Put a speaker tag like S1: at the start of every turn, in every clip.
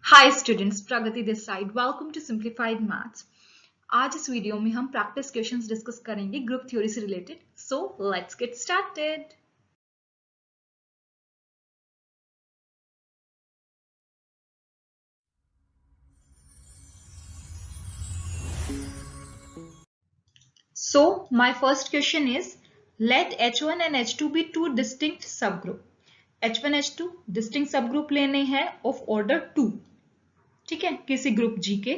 S1: Hi students, Pragati this side. Welcome to simplified maths. आज इस video में हम प्रैक्टिस क्वेश्चंस डिस्कस करेंगे ग्रुप थ्योरी से related. So let's get started. So my first question is, let H1 and H2 be two distinct subgroup. H1 H2 distinct subgroup लेने हैं of order 2, ठीक है, किसी ग्रुप G के।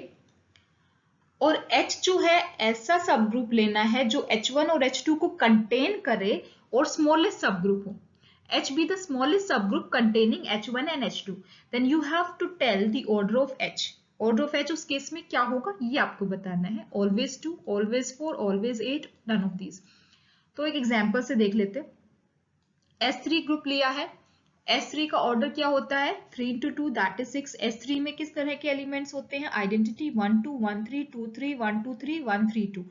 S1: और H जो है ऐसा सब ग्रुप लेना है जो H1 और H2 को कंटेन करे और स्मॉलेस्ट सब ग्रुप हो। H be the smallest subgroup containing H1 and H2. Then you have to tell the order of H. Order of H उस केस में क्या होगा ये आपको बताना है। Always 2, always 4, always 8, none of these. तो एक एग्जाम्पल से देख लेते। S3 ग्रुप लिया है। S3 का ऑर्डर क्या होता है? 3 into 2 that is 6. S3 में किस तरह के एलिमेंट्स होते हैं? आइडेंटिटी 1 2 1 3 2 3 1 2 3 1 3 2।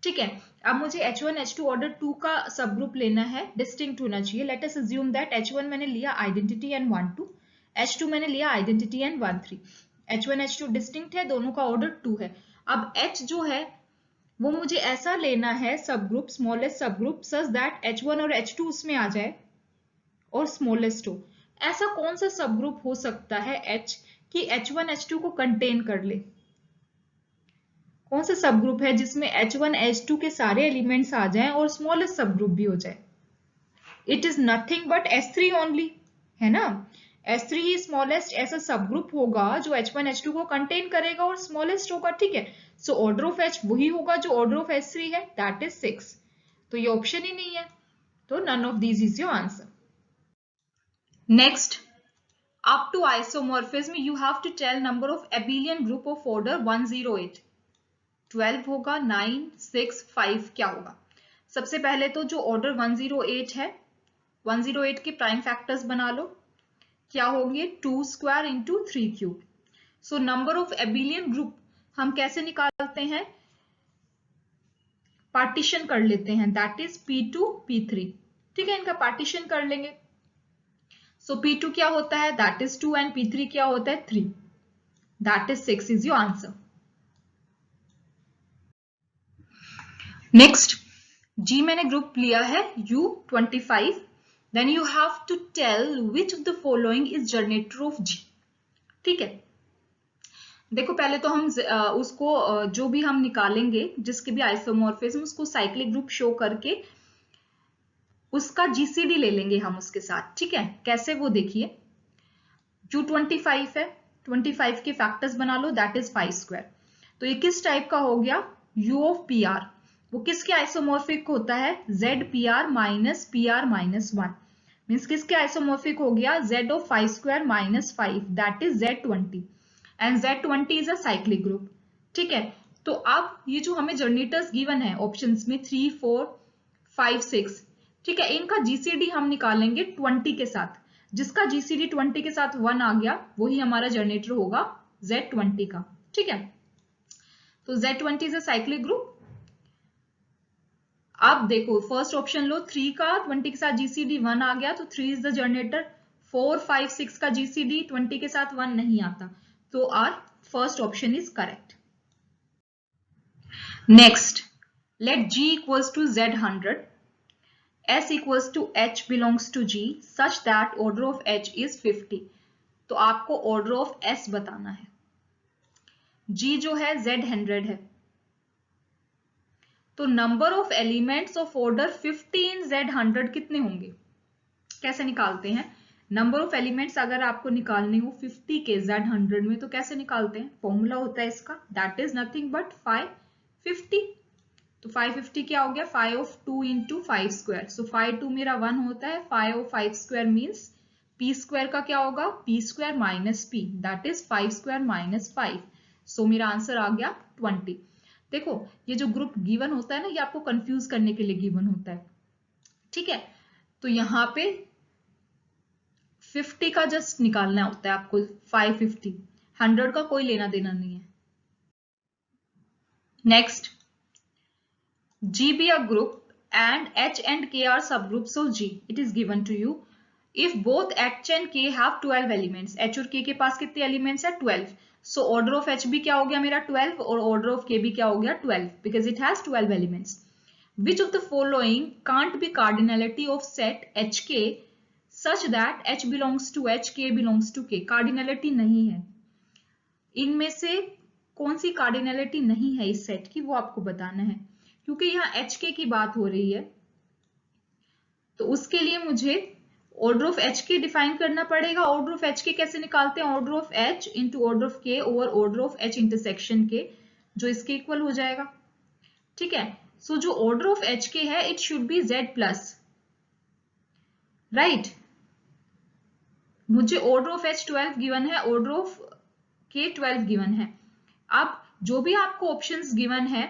S1: ठीक है, अब मुझे H1 H2 ऑर्डर 2 का सब ग्रुप लेना है, डिस्टिंक्ट होना चाहिए। Let us assume that H1 मैंने लिया आइडेंटिटी एंड 1 2, H2 मैंने लिया identity and 1 3। H1 H2 distinct है, दोनों का ऑर्डर 2 है। अब H जो है वो मुझे ऐसा लेना है सब ग्रुप, स्मॉलेस्ट सब ग्रुप, सच दैट H1 और H2 उसमें आ जाए और स्मॉलेस्ट हो। ऐसा कौन सा सब ग्रुप हो सकता है H कि H1 H2 को कंटेन कर ले? कौन सा सब ग्रुप है जिसमें H1 H2 के सारे एलिमेंट्स आ जाएं और स्मॉलेस्ट सब ग्रुप भी हो जाए? It is nothing but S3 only, है ना। S3 ही स्मॉलेस्ट ऐसा सब ग्रुप होगा जो H1 H2 को कंटेन करेगा और स्मॉलेस्ट होगा, ठीक है। सो ऑर्डर ऑफ H वही होगा जो ऑर्डर ऑफ S3 है, दैट इज 6। तो ये ऑप्शन ही नहीं है, तो none of these is your answer. Next, up to isomorphism you have to tell number of abelian group of order 108। 12 होगा, 9 6 5 क्या होगा? सबसे पहले तो जो ऑर्डर 108 है, 108 के प्राइम फैक्टर्स बना लो। क्या होंगे? 2 square into 3 cube. So number of abelian group हम कैसे निकालते हैं? पार्टीशन कर लेते हैं, दैट इज P2 P3। ठीक है, इनका पार्टीशन कर लेंगे। सो P2 क्या होता है? दैट इज 2 एंड P3 क्या होता है? 3। That is 6 is your answer. Next, G मैंने ग्रुप लिया है U25। Then you have to tell which of the following is generator of G। ठीक है, देखो पहले तो हम उसको जो भी हम निकालेंगे जिसके भी आइसोमॉर्फिज्म, उसको साइक्लिक ग्रुप शो करके उसका GCD ले लेंगे हम उसके साथ। ठीक है, कैसे वो देखिए। U25 है, 25 के फैक्टर्स बना लो, दैट इज 5 स्क्वायर। तो ये किस टाइप का हो गया? U of PR। वो किसके आइसोमॉर्फिक होता है? ZPR minus PR minus 1। Means किसके आइसोमॉर्फिक हो गया? Z of 5 square minus 5, that is Z20। And Z20 is a cyclic group. ठीक है, तो अब ये जो हमें जनरेटर्स गिवन है ऑप्शंस में 3 4 5 6, ठीक है, इनका GCD हम निकालेंगे 20 के साथ। जिसका GCD 20 के साथ 1 आ गया वही हमारा जनरेटर होगा Z20 का। ठीक है, तो Z20 is a cyclic group. अब देखो फर्स्ट ऑप्शन लो, 3 का 20 के साथ GCD 1 आ गया तो 3 इज द जनरेटर। 4 5 6 का GCD 20 के साथ 1 नहीं आता, तो our first option is correct. Next, let G equals to Z100, S equals to H belongs to G such that order of H is 50। तो आपको ऑर्डर ऑफ S बताना है। G जो है Z100 है, तो number of elements of order 50 in Z100 कितने होंगे? कैसे निकालते हैं? नंबर ऑफ एलिमेंट्स अगर आपको निकालने हो 50 के Z100 में तो कैसे निकालते हैं? फॉर्मूला होता है इसका, दैट इज नथिंग बट 550। तो 550 क्या हो गया? 5 ऑफ 2 इंटू 5 स्क्वायर। सो 5 2 मेरा 1 होता है, 5 of 5 square means P square का क्या होगा? P square minus P, that is 5 square minus 5। सो मेरा आंसर आ गया 20। देखो ये जो ग्रुप गिवन होता है ना, ये आपको कंफ्यूज करने के लिए गिवन होता है। ठीक है, तो यहाँ पे 50 का जस्ट निकालना होता है आपको, 550। 100 का कोई लेना देना नहीं है। Next, G be a group and H and K are subgroups of G. It is given to you. If both H and के हैव 12 एलिमेंट्स, एच और के पास कितने एलिमेंट्स है 12, सो ऑर्डर ऑफ एच भी क्या हो गया मेरा 12 और ऑर्डर ऑफ के भी क्या हो गया 12 because it has 12 elements. Which of the following can't be cardinality of set HK such that H belongs to H, K belongs to K? Cardinality नहीं है. इनमें से कौन सी कार्डिनलिटी नहीं है इस सेट की, वो आपको बताना है. क्योंकि यहाँ HK की बात हो रही है तो उसके लिए मुझे ऑर्डर ऑफ HK डिफाइन करना पड़ेगा. ऑर्डर ऑफ HK कैसे निकालते हैं? Order of H into order of K over order of H intersection K, जो इसके इक्वल हो जाएगा. ठीक है. सो जो ऑर्डर ऑफ HK है it should be Z plus, right. मुझे ऑर्डर ऑफ H 12 गिवन है, ऑर्डर ऑफ K 12 गिवन है. अब जो भी आपको ऑप्शंस गिवन है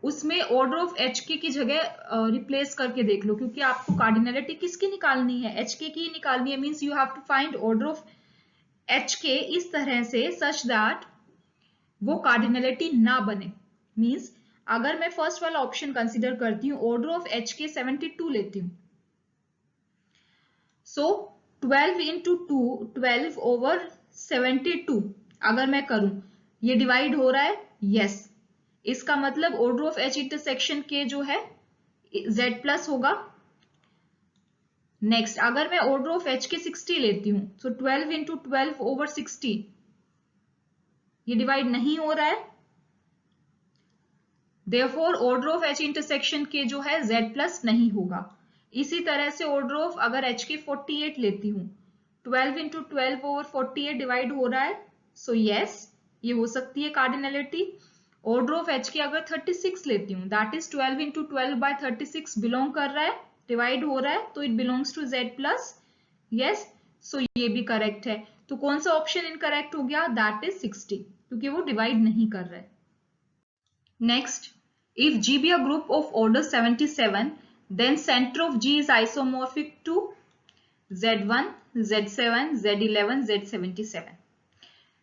S1: उसमें ऑर्डर ऑफ HK की जगह रिप्लेस करके देख लो, क्योंकि आपको कार्डिनलिटी किसकी निकालनी है? HK की निकालनी है. Means you have to find order of HK इस तरह से सच दैट वो कार्डिनलिटी ना बने. मींस अगर मैं फर्स्ट वाला ऑप्शन कंसीडर करती हूँ, ऑर्डर ऑफ HK 72 लेती हूँ, सो 12 इंटू 2 12 ओवर 72 अगर मैं करूं, ये डिवाइड हो रहा है. यस. इसका मतलब order of H intersection K जो है Z प्लस होगा. नेक्स्ट अगर मैं ऑर्डर ऑफ HK 60 लेती हूं, सो 12 इंटू 12 ओवर 60, ये डिवाइड नहीं हो रहा है. Therefore order of H intersection K जो है Z प्लस नहीं होगा. इसी तरह से ऑर्डर ऑफ अगर HK 48 लेती हूँ, 12 इंटू 12 ओवर 48 डिवाइड हो रहा है. सो यस, ये हो सकती है कार्डिनलिटी. ऑर्डर ऑफ HK अगर 36 लेती हूँ, that is 12 into 12 by 36 belong कर रहा है, डिवाइड हो रहा है, तो इट बिलोंग्स टू Z प्लस. यस, सो ये भी करेक्ट है. तो कौन सा ऑप्शन इनकरेक्ट हो गया? दैट इज 60, क्योंकि वो डिवाइड नहीं कर रहा है. Next, if G be a group of order 77, then center of G is isomorphic to Z1, Z7, Z11, Z77.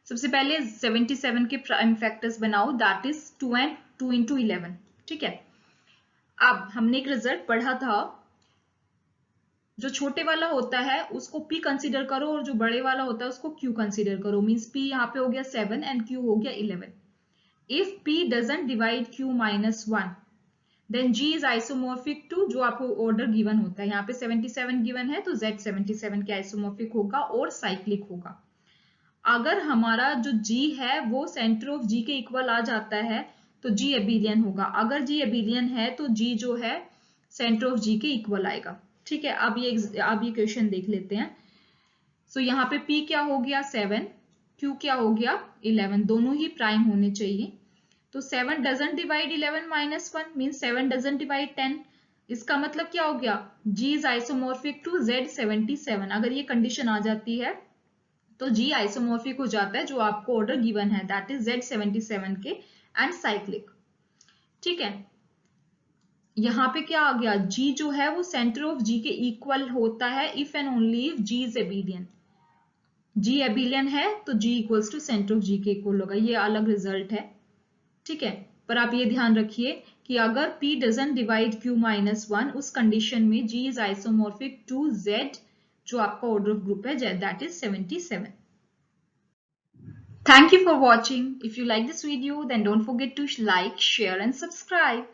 S1: सबसे पहले 77 के प्राइम फैक्टर्स बनाओ, दैट इज 2 and 2 into 11. ठीक है. अब हमने एक रिजल्ट पढ़ा था, जो छोटे वाला होता है उसको P कंसीडर करो और जो बड़े वाला होता है उसको Q कंसीडर करो. मींस P यहाँ पे हो गया 7 एंड Q हो गया 11. If P doesn't divide Q minus 1, then G is isomorphic to जो आपको ऑर्डर गिवन होता है. यहाँ पे 77 गिवन है तो Z 77 के आइसोमॉर्फिक होगा और साइक्लिक होगा. अगर हमारा जो G है वो सेंटर ऑफ G के इक्वल आ जाता है तो G एबिलियन होगा. अगर G एबिलियन है तो G जो है सेंटर ऑफ G के इक्वल आएगा. ठीक है. अब ये क्वेश्चन देख लेते हैं. सो यहाँ पे P क्या हो गया 7, Q क्या हो गया 11, दोनों ही प्राइम होने चाहिए. तो 7 doesn't divide 11 minus 1 means 7 doesn't divide 10. इसका मतलब क्या हो गया? G is isomorphic to Z77. अगर ये कंडीशन आ जाती है तो G आइसोमॉर्फिक हो जाता है जो आपको ऑर्डर गिवन है, दैट इज Z77 के एंड साइक्लिक. ठीक है. यहाँ पे क्या आ गया? G जो है वो सेंटर ऑफ G के इक्वल होता है if and only if G is abelian. G abelian है तो G equals to centre of G के इक्वल होगा. ये अलग रिजल्ट है. ठीक है. पर आप ये ध्यान रखिए कि अगर P doesn't divide Q minus 1, उस कंडीशन में G is isomorphic to Z जो आपका ऑर्डर ऑफ ग्रुप है, that is 77. Thank you for watching. If you like this video, then don't forget to like, share and subscribe.